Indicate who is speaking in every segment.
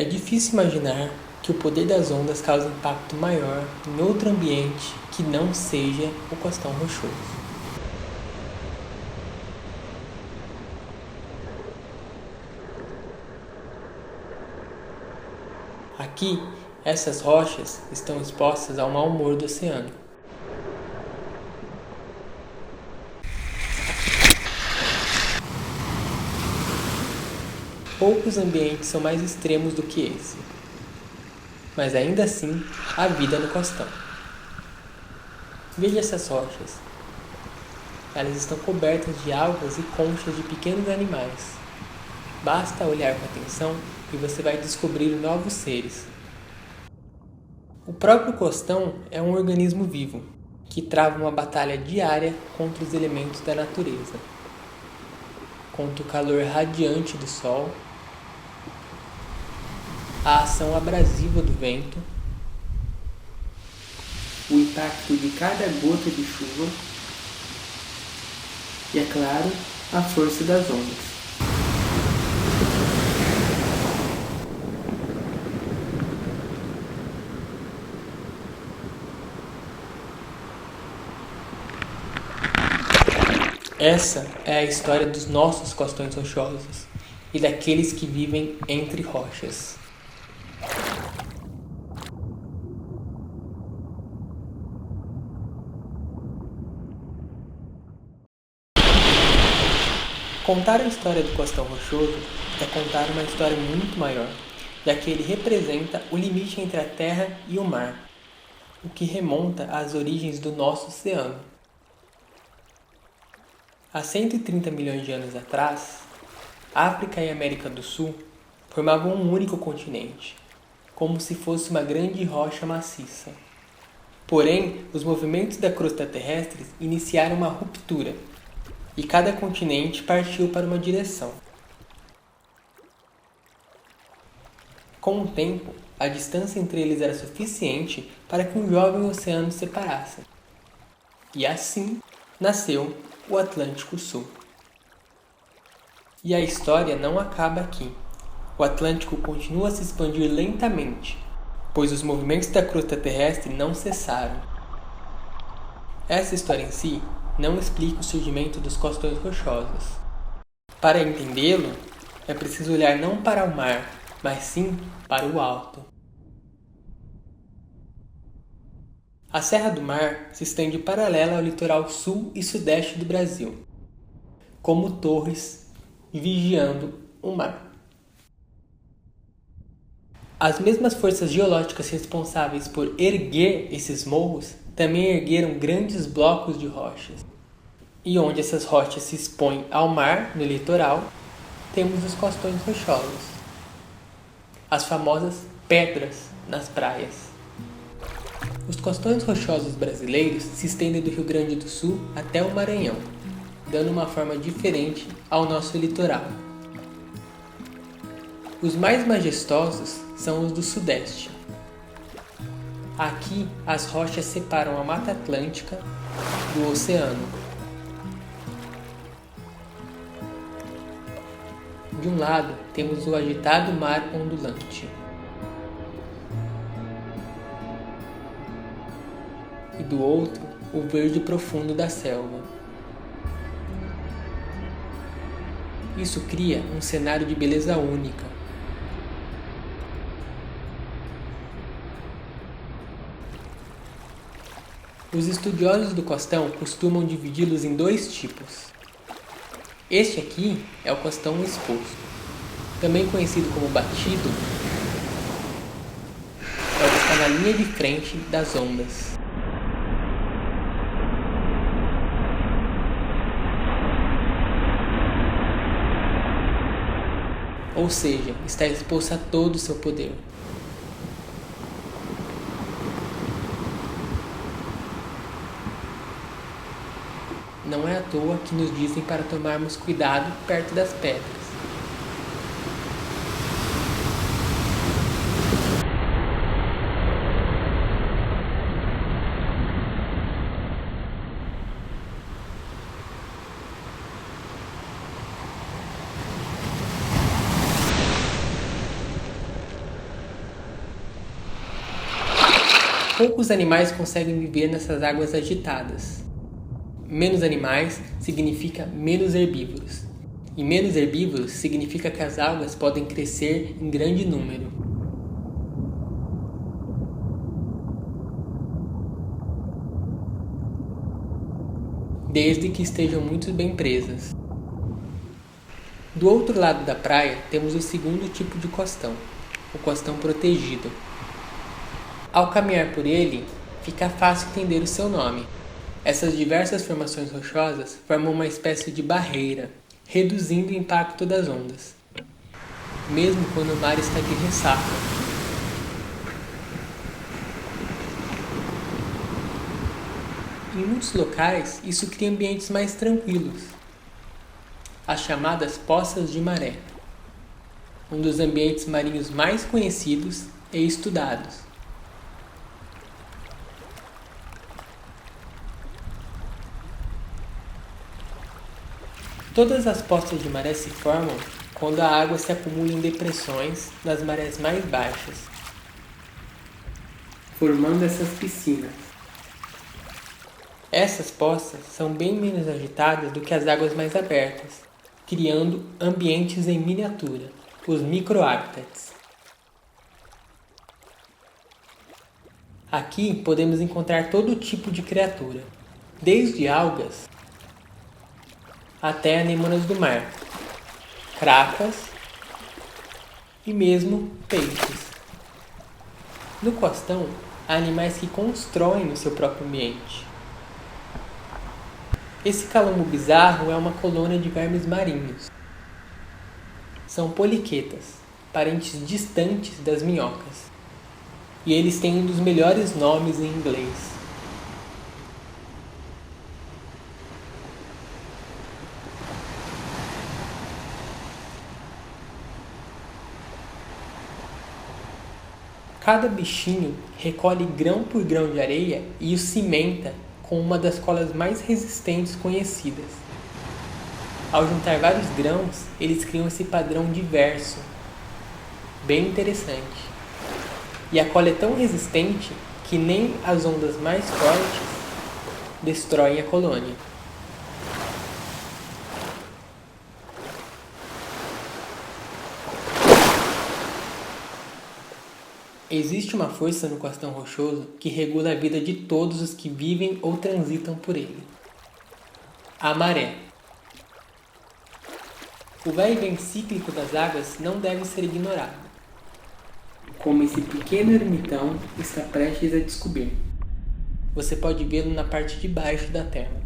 Speaker 1: É difícil imaginar que o poder das ondas cause impacto maior em outro ambiente que não seja o costão rochoso. Aqui, essas rochas estão expostas ao mau humor do oceano. Poucos ambientes são mais extremos do que esse, mas ainda assim há vida no costão. Veja essas rochas. Elas estão cobertas de algas e conchas de pequenos animais. Basta olhar com atenção e você vai descobrir novos seres. O próprio costão é um organismo vivo, que trava uma batalha diária contra os elementos da natureza. Contra o calor radiante do sol, a ação abrasiva do vento, o impacto de cada gota de chuva e, é claro, a força das ondas. Essa é a história dos nossos costões rochosos e daqueles que vivem entre rochas. Contar a história do costão rochoso é contar uma história muito maior, já que ele representa o limite entre a terra e o mar, o que remonta às origens do nosso oceano. Há 130 milhões de anos atrás, África e América do Sul formavam um único continente, como se fosse uma grande rocha maciça. Porém, os movimentos da crosta terrestre iniciaram uma ruptura, e cada continente partiu para uma direção. Com o tempo, a distância entre eles era suficiente para que um jovem oceano se separasse. E assim nasceu o Atlântico Sul. E a história não acaba aqui. O Atlântico continua a se expandir lentamente, pois os movimentos da crosta terrestre não cessaram. Essa história em si não explica o surgimento dos costões rochosos. Para entendê-lo, é preciso olhar não para o mar, mas sim para o alto. A Serra do Mar se estende paralela ao litoral sul e sudeste do Brasil, como torres vigiando o mar. As mesmas forças geológicas responsáveis por erguer esses morros também ergueram grandes blocos de rochas. E onde essas rochas se expõem ao mar, no litoral, temos os costões rochosos, as famosas pedras nas praias. Os costões rochosos brasileiros se estendem do Rio Grande do Sul até o Maranhão, dando uma forma diferente ao nosso litoral. Os mais majestosos são os do Sudeste. Aqui, as rochas separam a Mata Atlântica do oceano. De um lado, temos o agitado mar ondulante. E do outro, o verde profundo da selva. Isso cria um cenário de beleza única. Os estudiosos do costão costumam dividi-los em dois tipos. Este aqui é o costão exposto, também conhecido como batido, é o que está na linha de frente das ondas. Ou seja, está exposto a todo o seu poder. Não é à toa que nos dizem para tomarmos cuidado perto das pedras. poucos animais conseguem viver nessas águas agitadas. Menos animais significa menos herbívoros. E menos herbívoros significa que as algas podem crescer em grande número. Desde que estejam muito bem presas. Do outro lado da praia temos o segundo tipo de costão, o costão protegido. Ao caminhar por ele, fica fácil entender o seu nome. Essas diversas formações rochosas formam uma espécie de barreira, reduzindo o impacto das ondas, mesmo quando o mar está de ressaca. Em muitos locais, isso cria ambientes mais tranquilos, as chamadas poças de maré, um dos ambientes marinhos mais conhecidos e estudados. Todas as poças de maré se formam quando a água se acumula em depressões nas marés mais baixas, formando essas piscinas. Essas poças são bem menos agitadas do que as águas mais abertas, criando ambientes em miniatura, os microhábitats. Aqui podemos encontrar todo tipo de criatura, desde algas até anemonas do mar, cracas e mesmo peixes. No costão, há animais que constroem o seu próprio ambiente. Esse calombo bizarro é uma colônia de vermes marinhos. São poliquetas, parentes distantes das minhocas. E eles têm um dos melhores nomes em inglês. Cada bichinho recolhe grão por grão de areia e o cimenta com uma das colas mais resistentes conhecidas. Ao juntar vários grãos, eles criam esse padrão diverso, bem interessante. E a cola é tão resistente que nem as ondas mais fortes destroem a colônia. Existe uma força no costão rochoso que regula a vida de todos os que vivem ou transitam por ele. A maré. O vai e vem cíclico das águas não deve ser ignorado, como esse pequeno ermitão está prestes a descobrir. Você pode vê-lo na parte de baixo da tela.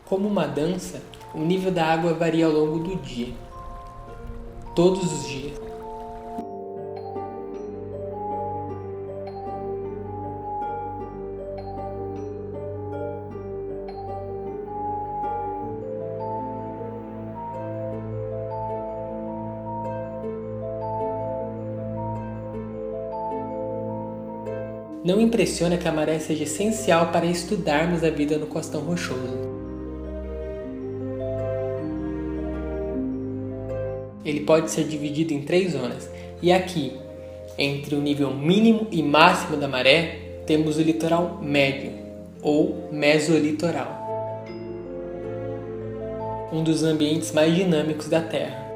Speaker 1: Como uma dança, o nível da água varia ao longo do dia. Todos os dias. Não impressiona que a maré seja essencial para estudarmos a vida no costão rochoso. Ele pode ser dividido em 3 zonas, e aqui, entre o nível mínimo e máximo da maré, temos o litoral médio, ou mesolitoral, um dos ambientes mais dinâmicos da Terra.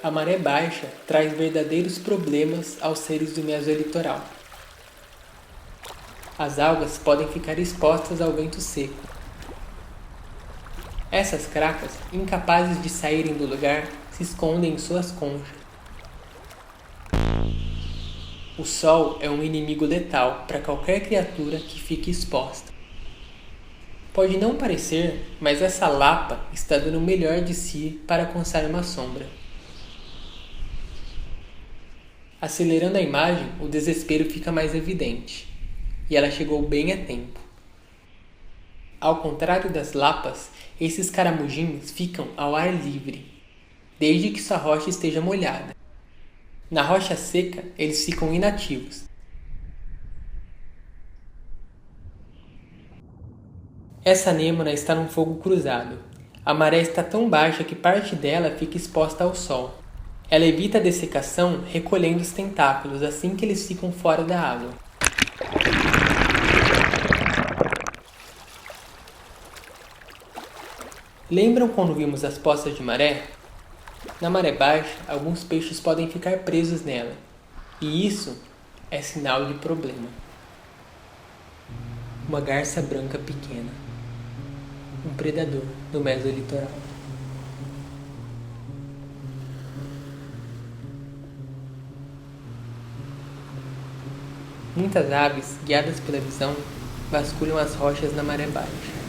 Speaker 1: A maré baixa traz verdadeiros problemas aos seres do mesolitoral. As algas podem ficar expostas ao vento seco. Essas cracas, incapazes de saírem do lugar, se escondem em suas conchas. O sol é um inimigo letal para qualquer criatura que fique exposta. Pode não parecer, mas essa lapa está dando o melhor de si para alcançar uma sombra. Acelerando a imagem, o desespero fica mais evidente. E ela chegou bem a tempo. Ao contrário das lapas, esses caramujins ficam ao ar livre, desde que sua rocha esteja molhada. Na rocha seca, eles ficam inativos. Essa anêmona está num fogo cruzado. A maré está tão baixa que parte dela fica exposta ao sol. Ela evita a dessecação recolhendo os tentáculos assim que eles ficam fora da água. Lembram quando vimos as poças de maré? Na maré baixa, alguns peixes podem ficar presos nela. E isso é sinal de problema. Uma garça branca pequena. Um predador do mesolitoral. Muitas aves, guiadas pela visão, vasculham as rochas na maré baixa.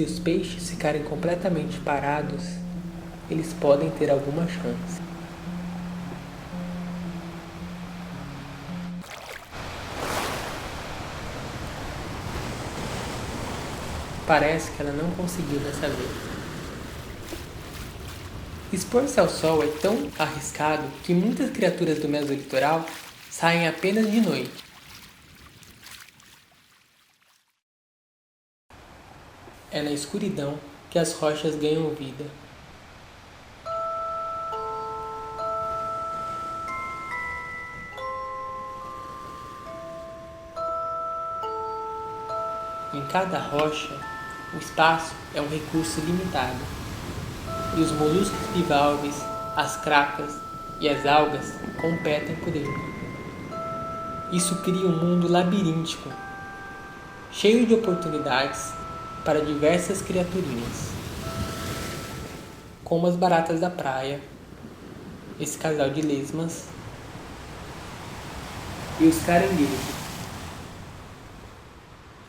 Speaker 1: Se os peixes ficarem completamente parados, eles podem ter alguma chance. Parece que ela não conseguiu dessa vez. Expor-se ao sol é tão arriscado que muitas criaturas do mesolitoral saem apenas de noite. É na escuridão que as rochas ganham vida. Em cada rocha, o espaço é um recurso limitado. E os moluscos bivalves, as cracas e as algas competem por ele. Isso cria um mundo labiríntico, cheio de oportunidades para diversas criaturinhas, como as baratas da praia, esse casal de lesmas e os caranguejos.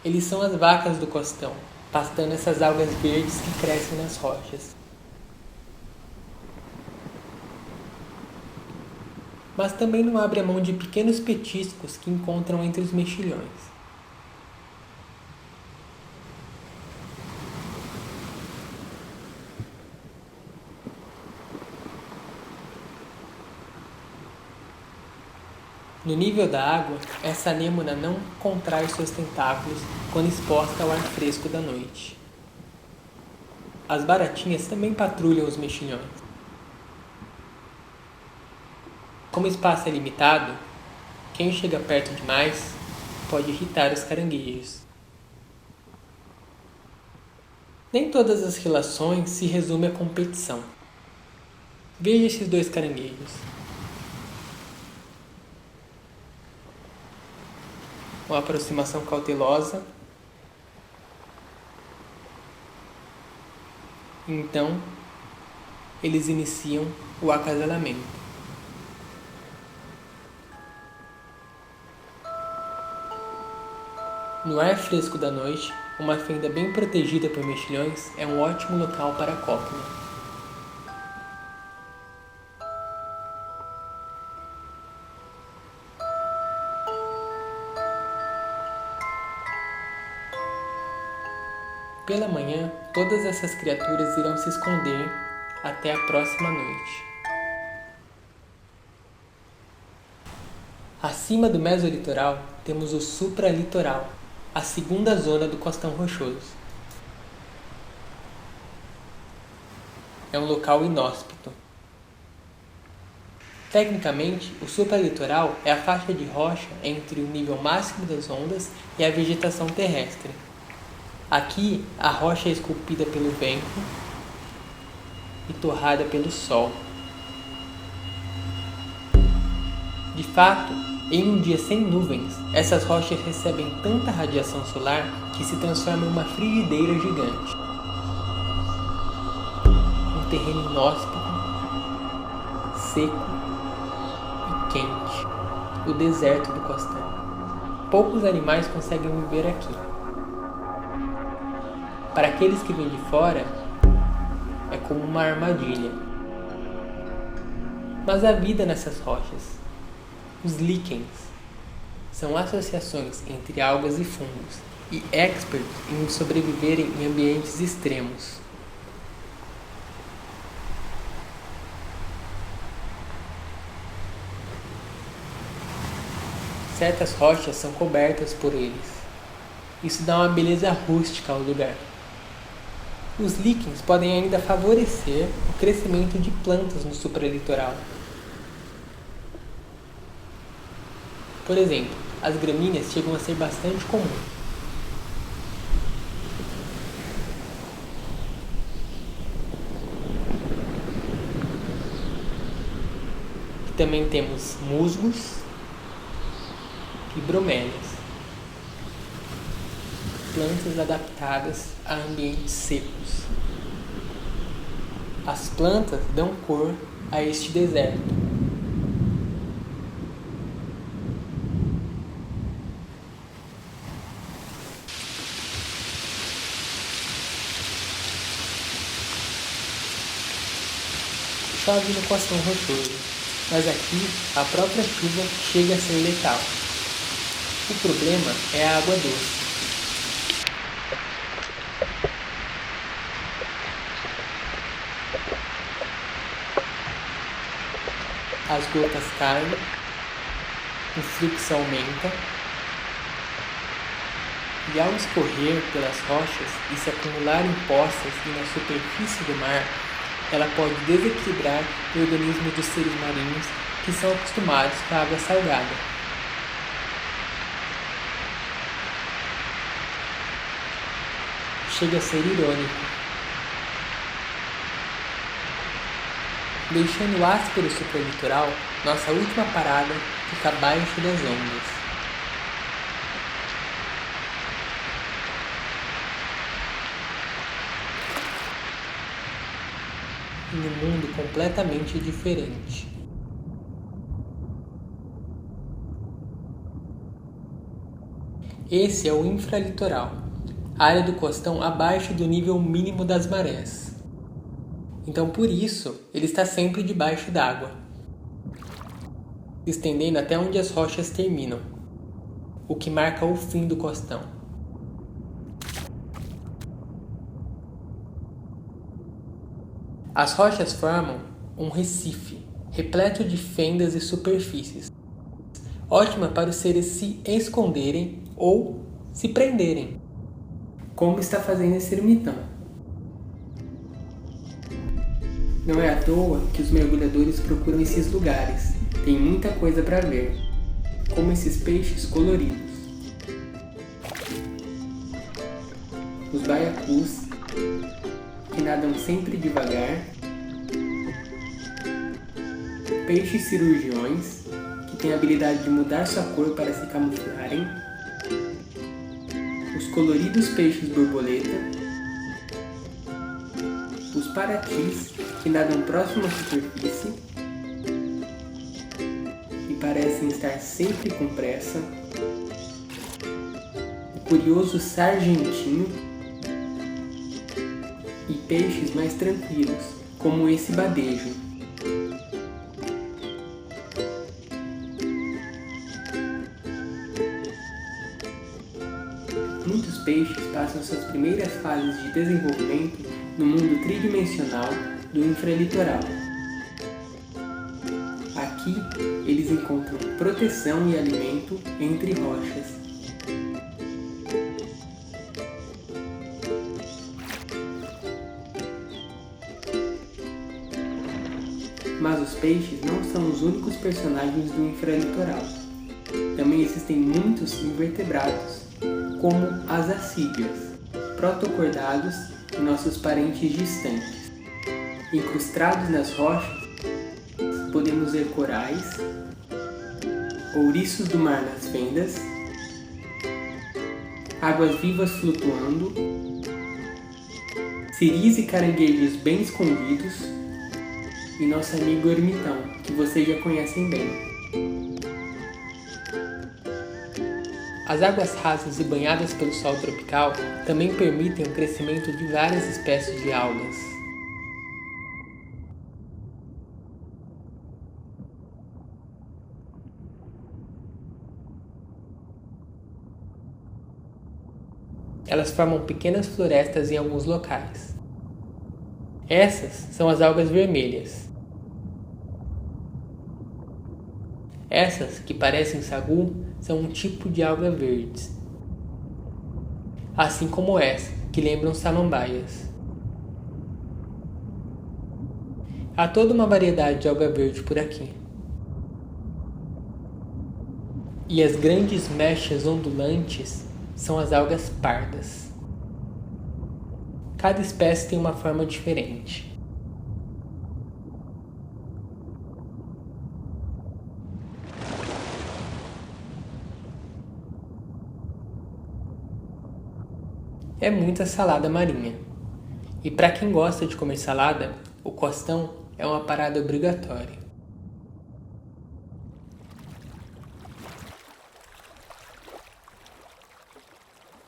Speaker 1: Eles são as vacas do costão, pastando essas algas verdes que crescem nas rochas. Mas também não abre a mão de pequenos petiscos que encontram entre os mexilhões. No nível da água, essa anêmona não contrai seus tentáculos quando exposta ao ar fresco da noite. As baratinhas também patrulham os mexilhões. Como o espaço é limitado, quem chega perto demais pode irritar os caranguejos. Nem todas as relações se resumem à competição. Veja esses dois caranguejos. Uma aproximação cautelosa. Então, eles iniciam o acasalamento. No ar fresco da noite, uma fenda bem protegida por mexilhões é um ótimo local para a cópula. Pela manhã, todas essas criaturas irão se esconder até a próxima noite. Acima do mesolitoral, temos o supralitoral, a segunda zona do costão rochoso. É um local inóspito. Tecnicamente, o supralitoral é a faixa de rocha entre o nível máximo das ondas e a vegetação terrestre. Aqui, a rocha é esculpida pelo vento e torrada pelo sol. De fato, em um dia sem nuvens, essas rochas recebem tanta radiação solar que se transformam em uma frigideira gigante. Um terreno inóspito, seco e quente. O deserto do costão. Poucos animais conseguem viver aqui. Para aqueles que vêm de fora, é como uma armadilha. Mas a vida nessas rochas, os líquens, são associações entre algas e fungos e experts em sobreviverem em ambientes extremos. Certas rochas são cobertas por eles. Isso dá uma beleza rústica ao lugar. Os líquens podem ainda favorecer o crescimento de plantas no supralitoral. Por exemplo, as gramíneas chegam a ser bastante comuns. Também temos musgos e bromélias, plantas adaptadas a ambientes secos. As plantas dão cor a este deserto. Chove no costão rochoso, mas aqui a própria chuva chega a ser letal. O problema é a água doce. As gotas caem, o fluxo aumenta, e ao escorrer pelas rochas e se acumular em poças e na superfície do mar, ela pode desequilibrar o organismo dos seres marinhos que são acostumados com a água salgada. Chega a ser irônico. Deixando o áspero supralitoral, nossa última parada fica abaixo das ondas. Em um mundo completamente diferente. Esse é o infralitoral, área do costão abaixo do nível mínimo das marés. Então, por isso, ele está sempre debaixo d'água, estendendo até onde as rochas terminam, o que marca o fim do costão. As rochas formam um recife, repleto de fendas e superfícies, ótima para os seres se esconderem ou se prenderem, como está fazendo esse ermitão. Não é à toa que os mergulhadores procuram esses lugares, tem muita coisa para ver, como esses peixes coloridos. Os baiacus, que nadam sempre devagar, peixes cirurgiões, que têm a habilidade de mudar sua cor para se camuflarem, os coloridos peixes borboleta, os paratis, que nadam próximo à superfície e parecem estar sempre com pressa, o curioso sargentinho e peixes mais tranquilos, como esse badejo. Muitos peixes passam suas primeiras fases de desenvolvimento no mundo tridimensional do infralitoral. Aqui, eles encontram proteção e alimento entre rochas. Mas os peixes não são os únicos personagens do infralitoral. Também existem muitos invertebrados, como as assídias, protocordados e nossos parentes distantes. Incrustados nas rochas, podemos ver corais, ouriços do mar nas fendas, águas-vivas flutuando, siris e caranguejos bem escondidos e nosso amigo ermitão, que vocês já conhecem bem. As águas rasas e banhadas pelo sol tropical também permitem o crescimento de várias espécies de algas. Elas formam pequenas florestas em alguns locais. Essas são as algas vermelhas. Essas, que parecem sagu, são um tipo de alga verdes. Assim como essa, que lembram samambaias. Há toda uma variedade de alga verde por aqui. E as grandes mechas ondulantes são as algas pardas. Cada espécie tem uma forma diferente. É muita salada marinha. E para quem gosta de comer salada, o costão é uma parada obrigatória.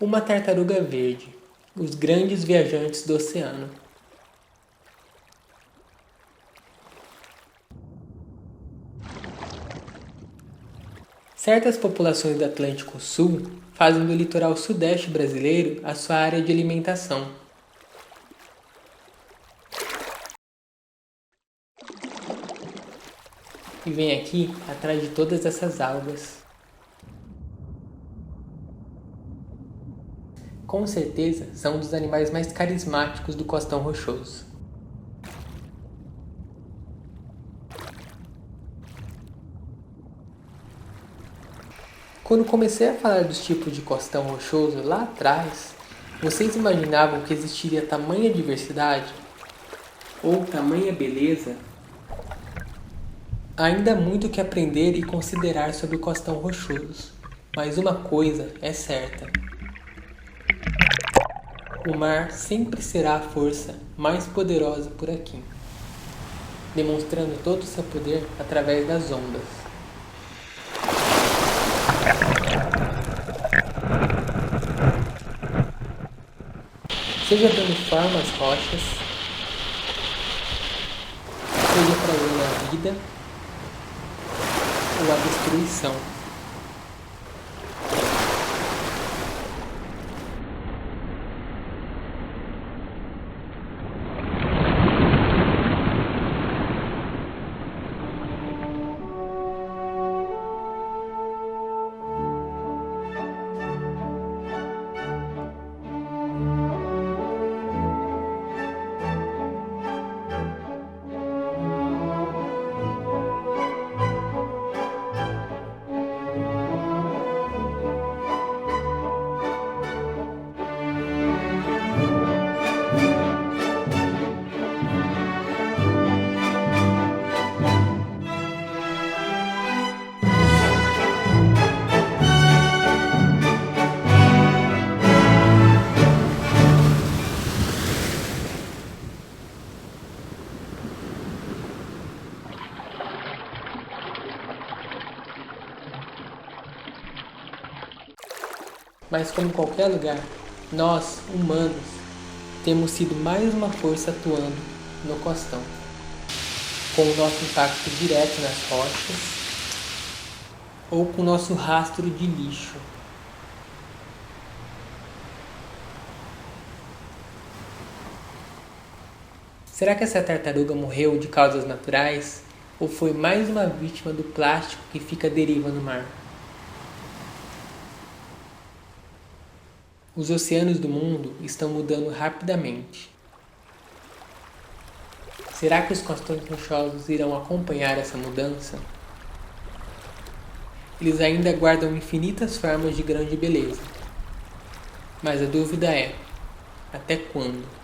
Speaker 1: Uma tartaruga verde, os grandes viajantes do oceano. Certas populações do Atlântico Sul fazem do litoral sudeste brasileiro a sua área de alimentação. E vem aqui atrás de todas essas algas. Com certeza são um dos animais mais carismáticos do costão rochoso. Quando comecei a falar dos tipos de costão rochoso lá atrás, vocês imaginavam que existiria tamanha diversidade? Ou tamanha beleza? Ainda há muito o que aprender e considerar sobre o costão rochoso, mas uma coisa é certa. O mar sempre será a força mais poderosa por aqui, demonstrando todo o seu poder através das ondas. Seja dando forma às rochas, seja trazendo a vida ou a destruição. Mas como em qualquer lugar, nós, humanos, temos sido mais uma força atuando no costão, com o nosso impacto direto nas rochas ou com o nosso rastro de lixo. Será que essa tartaruga morreu de causas naturais ou foi mais uma vítima do plástico que fica à deriva no mar? Os oceanos do mundo estão mudando rapidamente. Será que os costões rochosos irão acompanhar essa mudança? Eles ainda guardam infinitas formas de grande beleza. Mas a dúvida é: até quando?